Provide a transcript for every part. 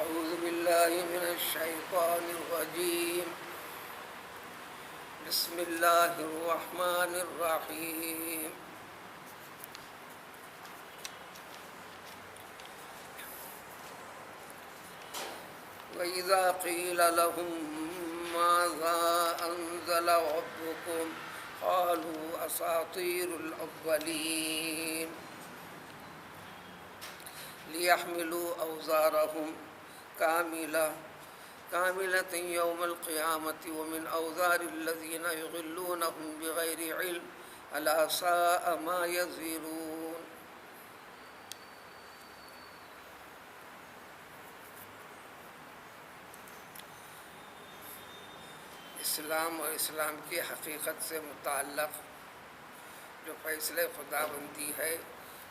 أعوذ بالله من الشيطان الرجيم. بسم الله الرحمن الرحيم. وإذا قيل لهم ماذا أنزل ربكم قالوا أساطير الأولين ليحملوا أوزارهم كاملة يوم القيامة ومن أوزار الذين يضلونهم بغير علم ألا ساء ما يزرون. اسلام اور اسلام کی حقیقت سے متعلق جو فیصلے خداوندی ہے،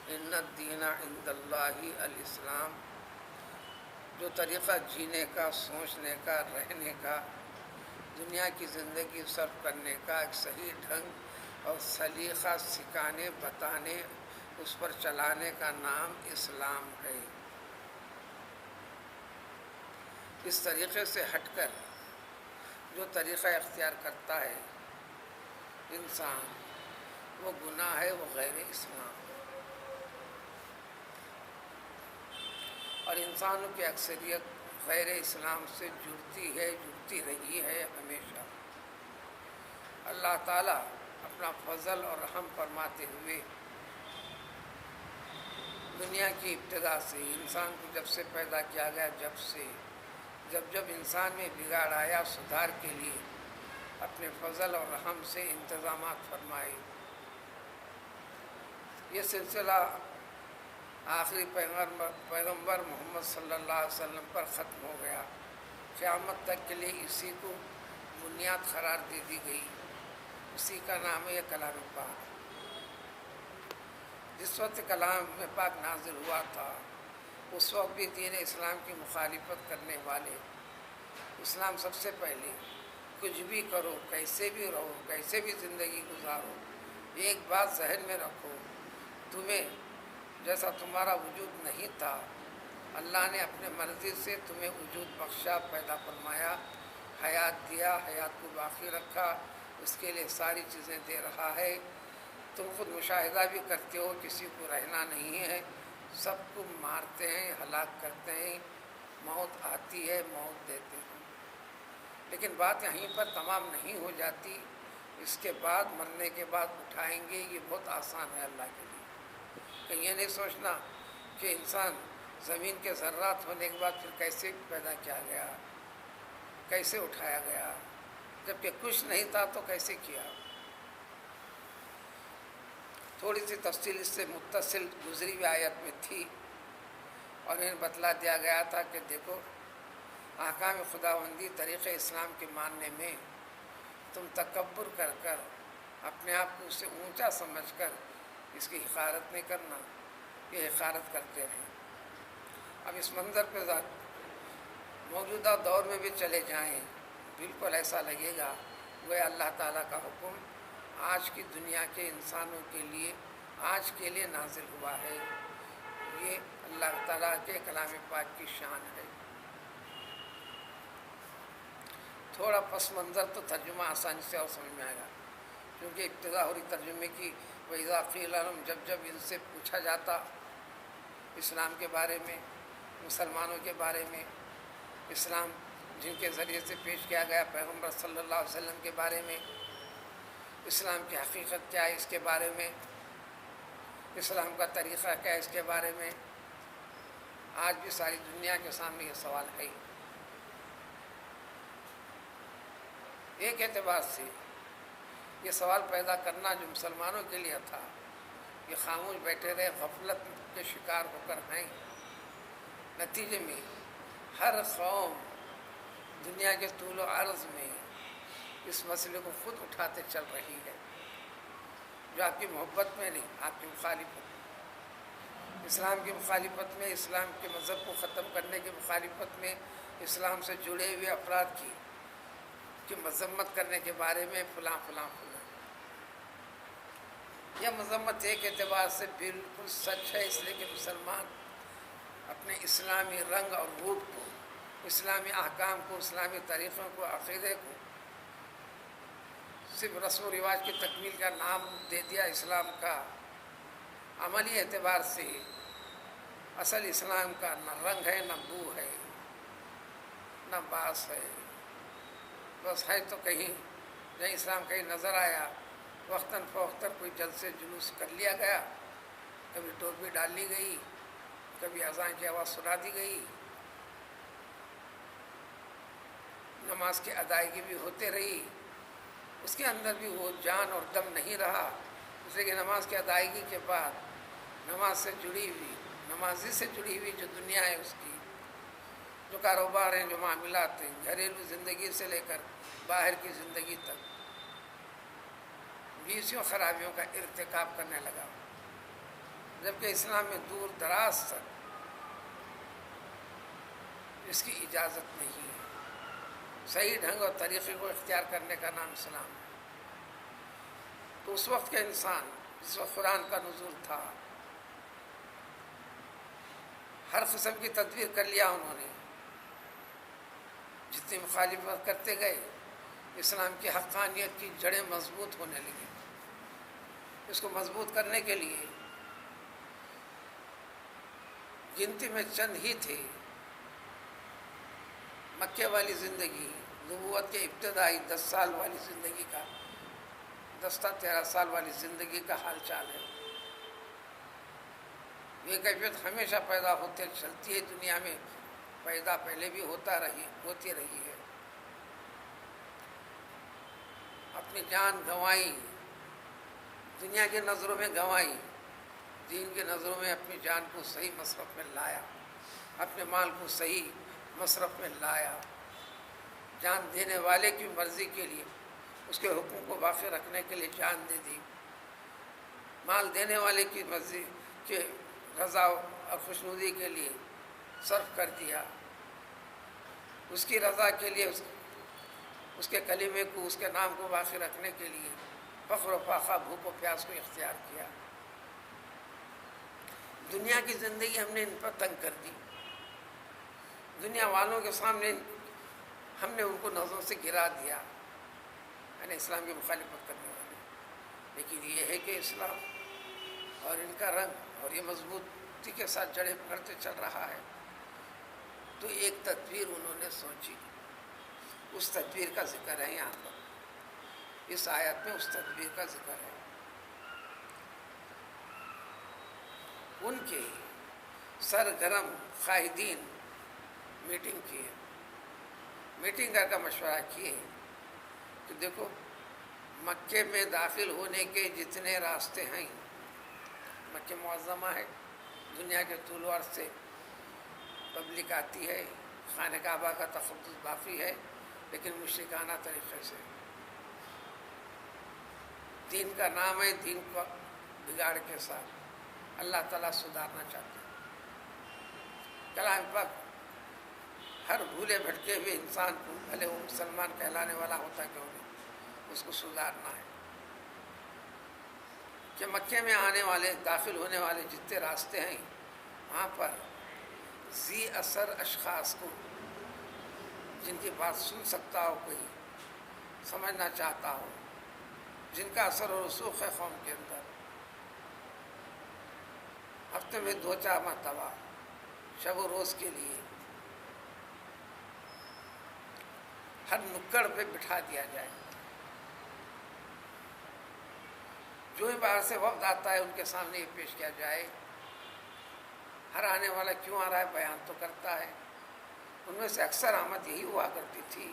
ان الدین عند اللہ الاسلام، جو طریقہ جینے کا، سوچنے کا، رہنے کا، دنیا کی زندگی صرف کرنے کا ایک صحیح ڈھنگ اور سلیقہ سکھانے، بتانے، اس پر چلانے کا نام اسلام ہے. اس طریقے سے ہٹ کر جو طریقہ اختیار کرتا ہے انسان، وہ گناہ ہے، وہ غیر اسلام. اور انسانوں کی اکثریت غیر اسلام سے جڑتی رہی ہے ہمیشہ. اللہ تعالیٰ اپنا فضل اور رحم فرماتے ہوئے دنیا کی ابتدا سے انسان کو جب سے پیدا کیا گیا، جب انسان میں بگاڑ آیا، سدھار کے لیے اپنے فضل اور رحم سے انتظامات فرمائے. یہ سلسلہ آخری پیغمبر محمد صلی اللہ علیہ وسلم پر ختم ہو گیا. قیامت تک کے لیے اسی کو بنیاد قرار دے دی گئی. اسی کا نام ہے کلام پاک. جس وقت کلام پاک نازل ہوا تھا، اس وقت بھی دین اسلام کی مخالفت کرنے والے، اسلام سب سے پہلے کچھ بھی کرو، کیسے بھی رہو، کیسے بھی زندگی گزارو، ایک بات ذہن میں رکھو، تمہیں جیسا تمہارا وجود نہیں تھا، اللہ نے اپنے مرضی سے تمہیں وجود بخشا، پیدا فرمایا، حیات دیا، حیات کو باقی رکھا، اس کے لیے ساری چیزیں دے رہا ہے. تم خود مشاہدہ بھی کرتے ہو، کسی کو رہنا نہیں ہے، سب کو مارتے ہیں، ہلاک کرتے ہیں، موت آتی ہے، موت دیتے ہیں. لیکن بات یہیں پر تمام نہیں ہو جاتی. اس کے بعد، مرنے کے بعد اٹھائیں گے، یہ بہت آسان ہے اللہ کے لیے. کہ یہ نہیں سوچنا کہ انسان زمین کے ذرات ہونے کے بعد پھر کیسے پیدا کیا گیا، کیسے اٹھایا گیا، جبکہ کچھ نہیں تھا تو کیسے کیا. تھوڑی سی تفصیل اس سے متصل گزری ہوئی آیت میں تھی، اور انہیں بتلا دیا گیا تھا کہ دیکھو، احکام خداوندی طریقہ اسلام کے ماننے میں تم تکبر کر کر، اپنے آپ کو اس سے اونچا سمجھ کر اس کی حقارت نہیں کرنا. یہ حقارت کرتے رہیں. اب اس منظر پہ موجودہ دور میں بھی چلے جائیں، بالکل ایسا لگے گا وہ اللہ تعالیٰ کا حکم آج کی دنیا کے انسانوں کے لیے، آج کے لیے نازل ہوا ہے. یہ اللہ تعالیٰ کے کلام پاک کی شان ہے. تھوڑا پس منظر تو ترجمہ آسانی سے اور سمجھ میں آئے گا، کیونکہ ابتدا ہو رہی ترجمے کی. وَإِذَا قِيلَ لَهُمْ، جب ان سے پوچھا جاتا اسلام کے بارے میں، مسلمانوں کے بارے میں، اسلام جن کے ذریعے سے پیش کیا گیا پیغمبر صلی اللہ علیہ وسلم کے بارے میں، اسلام کی حقیقت کیا ہے اس کے بارے میں، اسلام کا طریقہ کیا ہے اس کے بارے میں، آج بھی ساری دنیا کے سامنے یہ سوال ہے. ایک اعتبار سے یہ سوال پیدا کرنا جو مسلمانوں کے لیے تھا، یہ خاموش بیٹھے رہے، غفلت کے شکار ہو کر ہیں. نتیجے میں ہر قوم دنیا کے طول و عرض میں اس مسئلے کو خود اٹھاتے چل رہی ہے، جو آپ کی محبت میں نہیں، آپ کی مخالفت، اسلام کی مخالفت میں، اسلام کے مذہب کو ختم کرنے کی مخالفت میں، اسلام سے جڑے ہوئے افراد کی مذمت کرنے کے بارے میں فلاں فلاں فلاں. یہ مذمت ایک اعتبار سے بالکل سچ ہے، اس لیے کہ مسلمان اپنے اسلامی رنگ اور روپ کو اسلامی احکام کو، اسلامی طریقوں کو، عقیدے کو صرف رسم و رواج کی تکمیل کا نام دے دیا اسلام کا، عملی اعتبار سے اصل اسلام کا نہ رنگ ہے، نہ بو ہے، نہ باس ہے، بس ہے تو کہیں جہاں اسلام کہیں نظر آیا وقتاً فوقتاً کوئی جلسے جلوس کر لیا گیا، کبھی ٹوپی ڈال لی گئی، کبھی اذان کی آواز سنا دی گئی، نماز کی ادائیگی بھی ہوتے رہی، اس کے اندر بھی وہ جان اور دم نہیں رہا، اس لیے کہ نماز کی ادائیگی کے بعد نماز سے جڑی ہوئی، نمازی سے جڑی ہوئی جو دنیا ہے، اس کی جو کاروبار ہیں، جو معاملات ہیں، گھریلو زندگی سے لے کر باہر کی زندگی تک، بیسیوں خرابیوں کا ارتکاب کرنے لگا، جبکہ اسلام میں دور دراز تک اس کی اجازت نہیں ہے۔ صحیح ڈھنگ اور طریقے کو اختیار کرنے کا نام اسلام ہے۔ تو اس وقت کا انسان، جس وقت قرآن کا نزول تھا، ہر قسم کی تدبیر کر لیا انہوں نے، جتنی مخالفت کرتے گئے اسلام کی حقانیت کی جڑیں مضبوط ہونے لگیں۔ اس کو مضبوط کرنے کے لیے گنتی میں چند ہی تھے، مکے والی زندگی، نبوت کے ابتدائی 10 سال والی زندگی کا، 10 تا 13 سال والی زندگی کا حال چال ہے۔ یہ کیفیت ہمیشہ پیدا ہوتے چلتی ہے دنیا میں، پیدا پہلے بھی ہوتی رہی ہے۔ اپنی جان گنوائی، دنیا کی نظروں میں گنوائی، دین کی نظروں میں اپنی جان کو صحیح مصرف میں لایا، اپنے مال کو صحیح مصرف میں لایا، جان دینے والے کی مرضی کے لیے، اس کے حکم کو باقی رکھنے کے لیے جان دے دی، مال دینے والے کی مرضی کے رضا اور خوشنودی کے لیے صرف کر دیا، اس کی رضا کے لیے، اس کے کلمے کو، اس کے نام کو باقی رکھنے کے لیے فخر و فاقہ، بھوک و پیاس کو اختیار کیا۔ دنیا کی زندگی ہم نے ان پر تنگ کر دی، دنیا والوں کے سامنے ہم نے ان کو نظروں سے گرا دیا، یعنی اسلام کی مخالفت کرنے والے۔ لیکن یہ ہے کہ اسلام اور ان کا رنگ اور یہ مضبوطی کے ساتھ جڑیں پکڑتے چل رہا ہے، تو ایک تدبیر انہوں نے سوچی، اس تدبیر کا ذکر ہے یہاں پر، اس آیت میں اس تدبیر کا ذکر ہے۔ ان کے سرگرم قائدین میٹنگ کیے، میٹنگ کر مشورہ کیے کہ دیکھو مکے میں داخل ہونے کے جتنے راستے ہیں، مکہ معظمہ ہے، دنیا کے طول و عرض سے پبلک آتی ہے، خانہ کعبہ کا تقدس باقی ہے، لیکن مشرکانہ طریقے سے، دین کا نام ہے، دین کو بگاڑ کے ساتھ اللہ تعالیٰ سدھارنا چاہتے ہیں۔ کلام پاک ہر بھولے بھٹکے ہوئے انسان کو، بھلے وہ مسلمان کہلانے والا ہوتا کیوں نہیں، اس کو سدھارنا ہے، کہ مکے میں آنے والے، داخل ہونے والے جتنے راستے ہیں، وہاں پر ذی اثر اشخاص کو، جن کی بات سن سکتا ہو کوئی، سمجھنا چاہتا ہو، جن کا اثر و رسوخ ہے قوم کے اندر، ہفتے میں 2-4 مرتبہ شب و روز کے لیے ہر نکڑ پہ بٹھا دیا جائے۔ جو ہی باہر سے وفد آتا ہے ان کے سامنے یہ پیش کیا جائے، ہر آنے والا کیوں آ رہا ہے بیان تو کرتا ہے۔ ان میں سے اکثر آمد یہی ہوا کرتی تھی،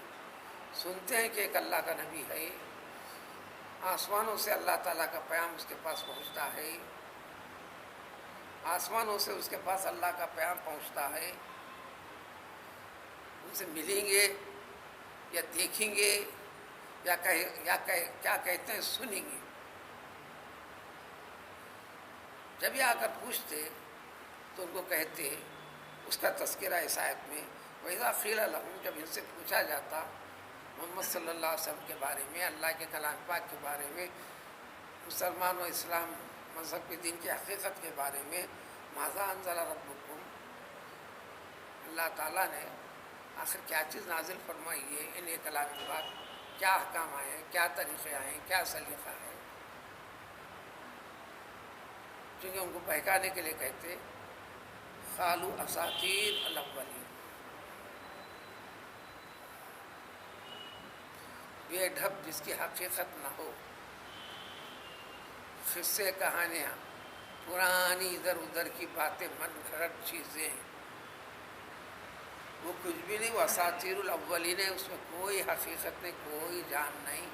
سنتے ہیں کہ ایک اللہ کا نبی ہے، آسمانوں سے اللہ تعالیٰ کا پیام اس کے پاس پہنچتا ہے، آسمانوں سے اس کے پاس اللہ کا پیام پہنچتا ہے، ان سے ملیں گے یا دیکھیں گے یا کیا کہتے ہیں سنیں گے۔ جب یہ آ کر پوچھتے تو ان کو کہتے، اس کا تذکرہ اس آیت میں، وَإِذَا قِيلَ لَهُمْ، جب ان سے پوچھا جاتا محمد صلی اللہ علیہ وسلم کے بارے میں، اللہ کے کلام پاک کے بارے میں، مسلمان و اسلام مذہب کے دین کی حقیقت کے بارے میں، ماذا انزل ربکم، اللہ تعالیٰ نے آخر کیا چیز نازل فرمائی ہے، انہیں کلام پاک کیا احکام آئے ہیں، کیا طریقے آئے ہیں، کیا سلیقہ ہے. چونکہ ان کو بہکانے کے لیے کہتے قالوا اساطیر الاولین، یہ ڈھب جس کی حقیقت نہ ہو، قصے کہانیاں، پرانی ادھر ادھر کی باتیں، من گھڑت چیزیں، وہ کچھ بھی نہیں. وہ اساطیر الاولین ہے، اس میں کوئی حقیقت نہیں، کوئی جان نہیں.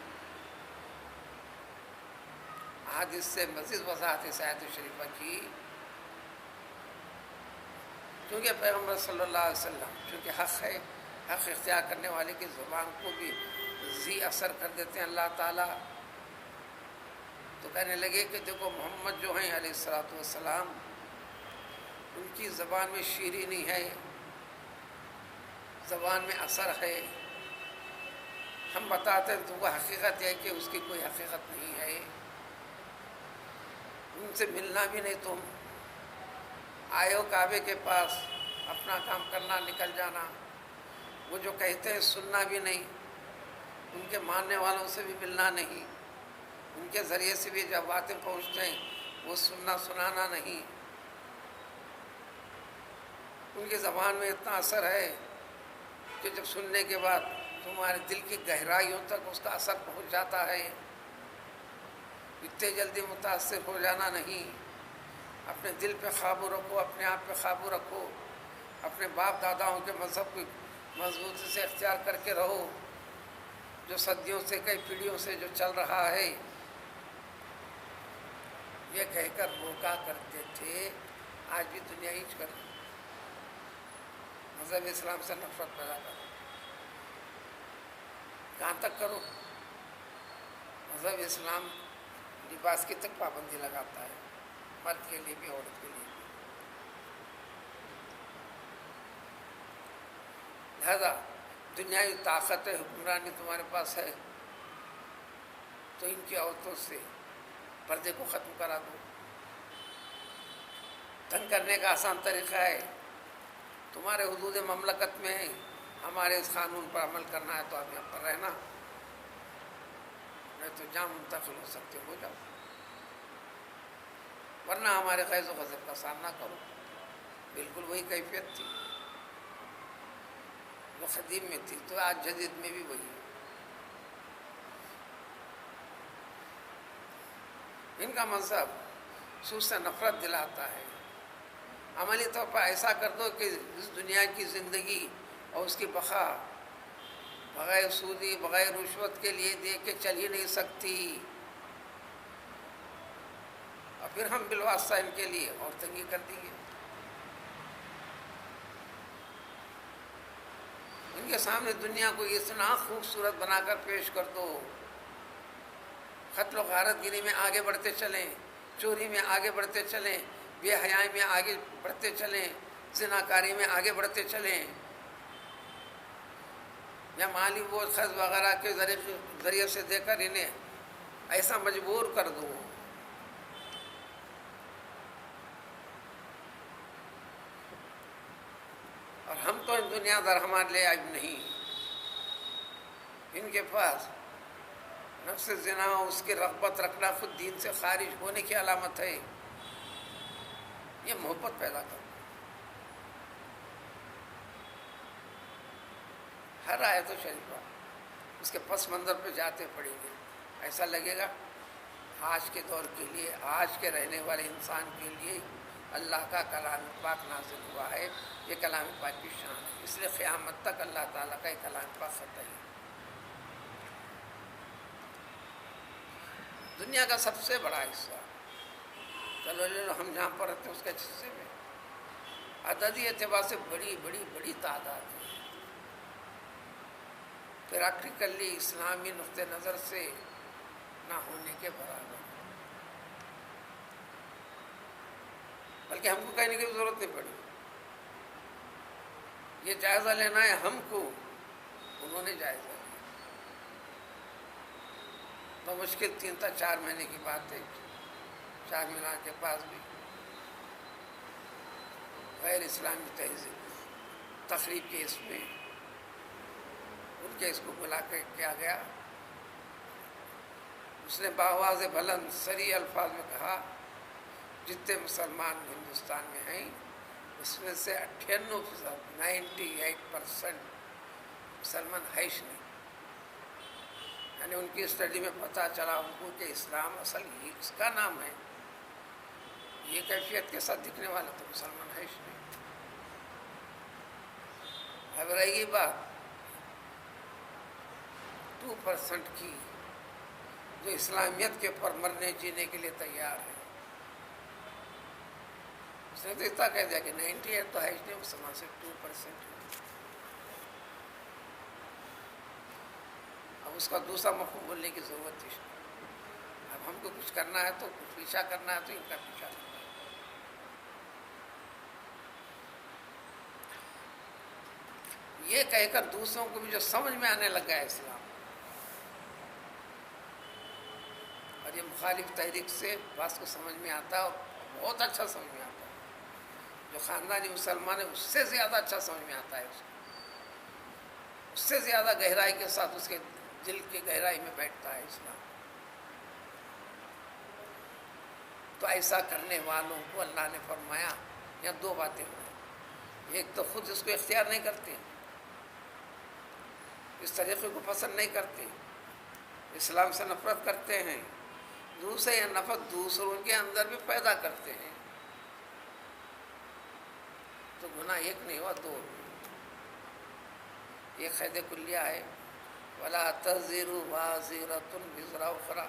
آج اس سے مزید وضاحت اس آیت شریفہ کی، کیونکہ پیغمبر صلی اللہ علیہ وسلم چونکہ حق ہے، حق اختیار کرنے والے کی زبان کو بھی ذی اثر کر دیتے ہیں اللہ تعالیٰ. تو کہنے لگے کہ دیکھو محمد جو ہیں علیہ الصلوۃ والسلام، ان کی زبان میں شیرینی ہے، زبان میں اثر ہے. ہم بتاتے ہیں تم کو حقیقت ہے کہ اس کی کوئی حقیقت نہیں ہے. ان سے ملنا بھی نہیں، تم آئے ہو کعبے کے پاس، اپنا کام کرنا نکل جانا. وہ جو کہتے ہیں سننا بھی نہیں، ان کے ماننے والوں سے بھی ملنا نہیں، ان کے ذریعے سے بھی جب باتیں پہنچتے ہیں وہ سننا سنانا نہیں. ان کی زبان میں اتنا اثر ہے کہ جب سننے کے بعد تمہارے دل کی گہرائیوں تک اس کا اثر پہنچ جاتا ہے. اتنے جلدی متاثر ہو جانا نہیں. اپنے دل پہ قابو رکھو، اپنے آپ پہ قابو رکھو، اپنے باپ داداؤں کے مذہب کو مضبوطی سے اختیار کر کے رہو، جو صدیوں سے کئی پیڑھیوں سے جو چل رہا ہے. یہ کہہ کر روکا کرتے تھے. آج بھی دنیا ہی کر مذہب اسلام سے نفرت پیدا کرو. کہاں تک کرو؟ مذہب اسلام لباس کی تک پابندی لگاتا ہے، مرد کے لیے بھی عورت کے لیے بھی. لہذا دنیاوی طاقت حکمرانی تمہارے پاس ہے تو ان کی عورتوں سے پردے کو ختم کرا دو. تنگ کرنے کا آسان طریقہ ہے، تمہارے حدود مملکت میں ہمارے اس قانون پر عمل کرنا ہے تو آپ یہاں پر رہنا، نہیں تو جہاں منتقل ہو سکتے ہو جاؤ، ورنہ ہمارے غیظ و غضب کا سامنا کرو. بالکل وہی کیفیت تھی، وہ قدیم میں تھی تو آج جدید میں بھی وہی ہے. ان کا مذہب سود سے نفرت دلاتا ہے. عملی طور پر ایسا کر دو کہ اس دنیا کی زندگی اور اس کی بقا بغیر سودی بغیر رشوت کے لیے دے کے چل ہی نہیں سکتی، اور پھر ہم بالواسطہ ان کے لیے اور تنگی کر دیں گے. ان کے سامنے دنیا کو اتنا خوبصورت بنا کر پیش کر دو، قتل و غارت گیری میں آگے بڑھتے چلیں، چوری میں آگے بڑھتے چلیں، بے حیائی میں آگے بڑھتے چلیں، زناکاری میں آگے بڑھتے چلیں، یا مالی بوجھ خرچ وغیرہ کے ذریعے سے دے کر انہیں ایسا مجبور کر دو. اور ہم تو ان دنیا دار ہمارے لیے اب نہیں. ان کے پاس نفس زنا اس کی رغبت رکھنا خود دین سے خارج ہونے کی علامت ہے. یہ محبت پیدا کرو. ہر آیت و شریفہ اس کے پس منظر پہ جاتے پڑیں گے، ایسا لگے گا آج کے دور کے لیے، آج کے رہنے والے انسان کے لیے اللہ کا کلام پاک نازل ہوا ہے. یہ کلام پاک کی شان ہے، اس لیے قیامت تک اللہ تعالیٰ کا یہ کلام پاک خطہ ہے. دنیا کا سب سے بڑا حصہ، چلو لے لو ہم جہاں پر رہتے ہیں اس کے حصے میں عددی اعتبار سے بڑی بڑی بڑی تعداد ہے. پریکٹیکلی اسلامی نقطہ نظر سے نہ ہونے کے برابر، بلکہ ہم کو کہنے کی ضرورت نہیں پڑی. یہ جائزہ لینا ہے ہم کو، انہوں نے جائزہ لیا. بمشکل 3 تا 4 مہینے کی بات ہے، چار مینار کے پاس بھی غیر اسلامی تہذیب تقریب کے اس میں ان کے اس کو بلا کے کیا گیا. اس نے بآواز بلند صریح الفاظ میں کہا جتنے مسلمان ہندوستان میں ہیں اس میں سے 98%، 98% مسلمان ہیش نہیں. یعنی ان کی اسٹڈی میں پتہ چلا ان کو کہ اسلام اصل ہی اس کا نام ہے، یہ کیفیت کے ساتھ دکھنے والا تو مسلمان ہیش نہیں. اب رہی گی بات 2% کی جو اسلامیت کے پر مرنے جینے کے لیے تیار ہے. اس نے تو اتنا کہہ دیا کہ 98 تو ہے نہیں، مسلمان سے 2%. اب اس کا دوسرا مفہوم بولنے کی ضرورت تھی. اب ہم کو کچھ کرنا ہے تو کچھ پیچھا کرنا ہے تو ان کا پیچھا کرنا ہے. یہ کہہ کر دوسروں کو بھی جو سمجھ میں آنے لگا ہے اسلام، اور یہ مخالف تحریک سے بات کو سمجھ میں آتا ہے اور بہت اچھا سمجھ میں آتا ہے. جو خاندانی مسلمان ہے اس سے زیادہ اچھا سمجھ میں آتا ہے اس سے زیادہ گہرائی کے ساتھ اس کے دل کی گہرائی میں بیٹھتا ہے اسلام. تو ایسا کرنے والوں کو اللہ نے فرمایا یا دو باتیں ہوئی. ایک تو خود اس کو اختیار نہیں کرتے، اس طریقے کو پسند نہیں کرتے، اسلام سے نفرت کرتے ہیں. دوسرے یہ نفرت دوسروں کے اندر بھی پیدا کرتے ہیں. تو گناہ ایک نہیں ہوا، دو. یہ قید کلیہ ہے، وَلَا تَزِرُ وَازِرَةٌ وِزْرَ أُخْرَىٰ.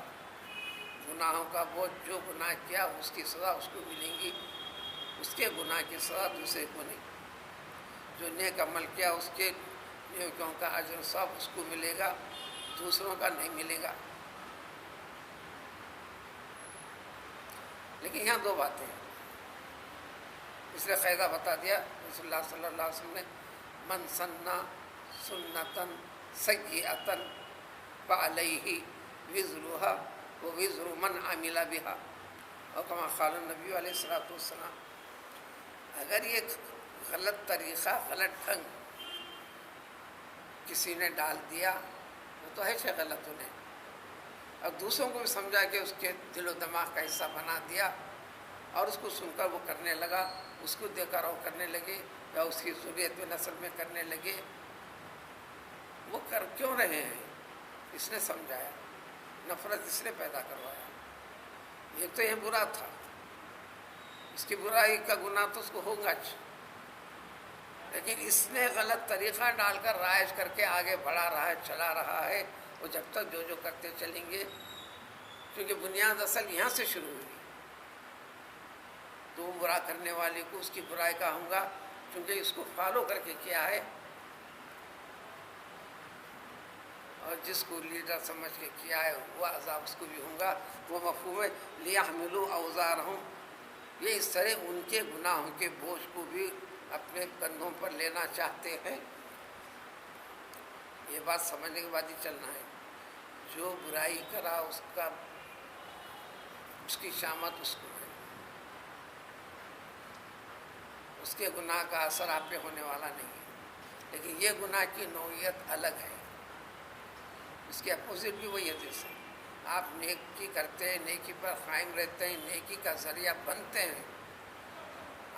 گناہوں کا بوجھ، جو گناہ کیا اس کی سزا اس کو ملیں گی، اس کے گناہ کی سزا دوسرے کو نہیں. جو نیک عمل کیا اس کے نیکیوں کا اجر ثواب اس کو ملے گا، دوسروں کا نہیں ملے گا. لیکن یہاں دو باتیں ہیں. اس لیے قاعدہ بتا دیا رسول اللہ صلی اللہ علیہ وسلم نے، من سنّا سنتاً سیئۃ فعلیہ وزرها ووزر من عمل بها، اور کما قال النبی علیہ الصلوۃ والسلام. اگر یہ غلط طریقہ، غلط ڈھنگ کسی نے ڈال دیا وہ تو ہے غلط انہیں، اب دوسروں کو بھی سمجھا کہ اس کے دل و دماغ کا حصہ بنا دیا اور اس کو سن کر وہ کرنے لگا، اس کو دیکھ کر وہ کرنے لگے یا اس کی ذریت میں نسل میں کرنے لگے. وہ کر کیوں رہے ہیں؟ اس نے سمجھایا، نفرت اس نے پیدا کروایا. ایک تو یہ برا تھا، اس کی برائی کا گناہ تو اس کو ہوگا، لیکن اس نے غلط طریقہ ڈال کر رائج کر کے آگے بڑھا رہا ہے، چلا رہا ہے. وہ جب تک جو کرتے چلیں گے، کیونکہ بنیاد اصل یہاں سے شروع ہوئی. تو برا کرنے والے کو اس کی برائی کا ہوں گا، کیونکہ اس کو فالو کر کے کیا ہے. اور جس کو لیڈر سمجھ کے کیا ہے وہ عذاب اس کو بھی ہوں گا. وہ مفہوم ہے لِيَحْمِلُوا أَوْزَارَهُمْ. یہ اس طرح ان کے گناہوں کے بوجھ کو بھی اپنے کندھوں پر لینا چاہتے ہیں. یہ بات سمجھنے کے بعد ہی چلنا ہے. جو برائی کرا اس کی شامت اس کو ہے، اس کے گناہ کا اثر آپ پہ ہونے والا نہیں ہے. لیکن یہ گناہ کی نوعیت الگ ہے، اس کے اپوزٹ بھی وہی ہے. جیسے آپ نیکی کرتے ہیں، نیکی پر قائم رہتے ہیں، نیکی کا ذریعہ بنتے ہیں،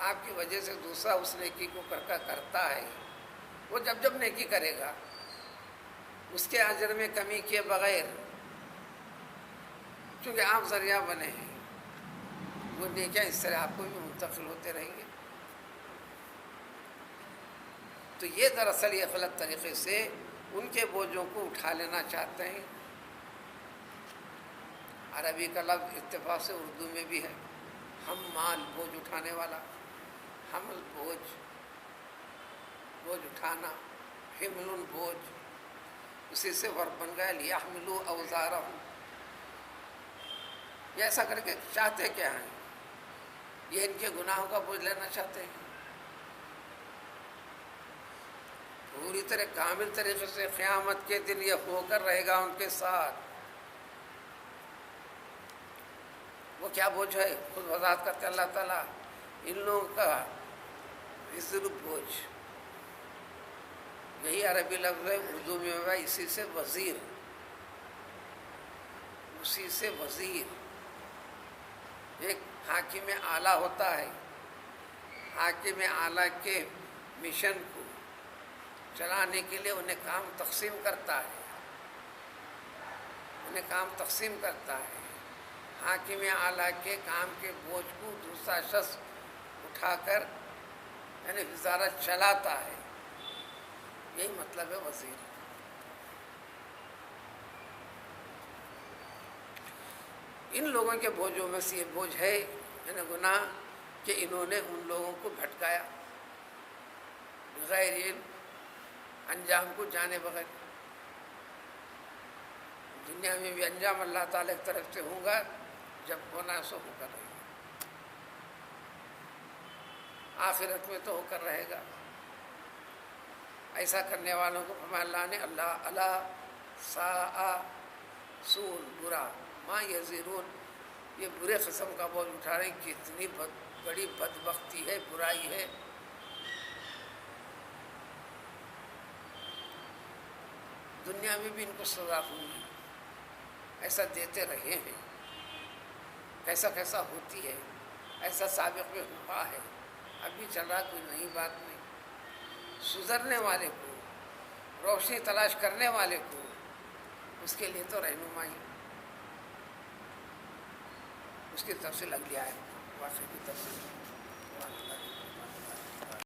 آپ کی وجہ سے دوسرا اس نیکی کو کرتا ہے. وہ جب نیکی کرے گا اس کے اجر میں کمی کیے بغیر، چونکہ آپ ذریعہ بنے ہیں، وہ نیکیاں اس طرح آپ کو بھی منتقل ہوتے رہیں گے. تو یہ دراصل یہ غلط طریقے سے ان کے بوجھوں کو اٹھا لینا چاہتے ہیں. عربی کا لفظ اتفاق سے اردو میں بھی ہے، حمال بوجھ اٹھانے والا، حمل بوجھ اٹھانا، حمل بوجھ، اسی سے ورب بن گیا لِيَحْمِلُوا أَوْزَارَهُمْ. یہ ایسا کر کے چاہتے کیا ہیں؟ یہ ان کے گناہوں کا بوجھ لینا چاہتے ہیں. پوری طرح کامل طریقے سے قیامت کے دن یہ ہو کر رہے گا ان کے ساتھ. وہ کیا بوجھ ہے؟ خود وضاحت کرتے اللہ تعالیٰ، ان لوگوں کا وزر بوجھ، یہی عربی لفظ ہے، اردو میں ہوا اسی سے وزیر، اسی سے وزیر۔ ایک حاکم اعلیٰ ہوتا ہے، حاکم اعلیٰ کے مشن کو چلانے کے لیے انہیں کام تقسیم کرتا ہے، حاکم اعلیٰ کے کام کے بوجھ کو دوسرا شخص اٹھا کر یعنی وزارت چلاتا ہے، یہی مطلب ہے وزیر۔ ان لوگوں کے بوجھوں میں سے یہ بوجھ ہے یعنی گناہ کہ انہوں نے ان لوگوں کو بھٹکایا بغیر علم، انجام کو جانے بغیر۔ دنیا میں بھی انجام اللہ تعالیٰ کی طرف سے ہوگا، جب ہونا سو ہو کر رہے گا، آخرت میں تو ہو کر رہے گا۔ ایسا کرنے والوں کو فرمایا اللہ نے، اللہ ساء سول برا ما یزرون، یہ برے قسم کا بوجھ اٹھا رہے ہیں، کتنی بڑی بدبختی ہے، برائی ہے۔ دنیا میں بھی ان کو سزا ہوئی، ایسا دیتے رہے ہیں، کیسا کیسا ہوتی ہے، ایسا سابق میں ہوا ہے، ابھی چل رہا، کوئی نئی بات نہیں۔ سدھرنے والے کو، روشنی تلاش کرنے والے کو، اس کے لیے تو رہنمائی، اس کی تفصیل اگلی آئے، واقعے کی تفصیل۔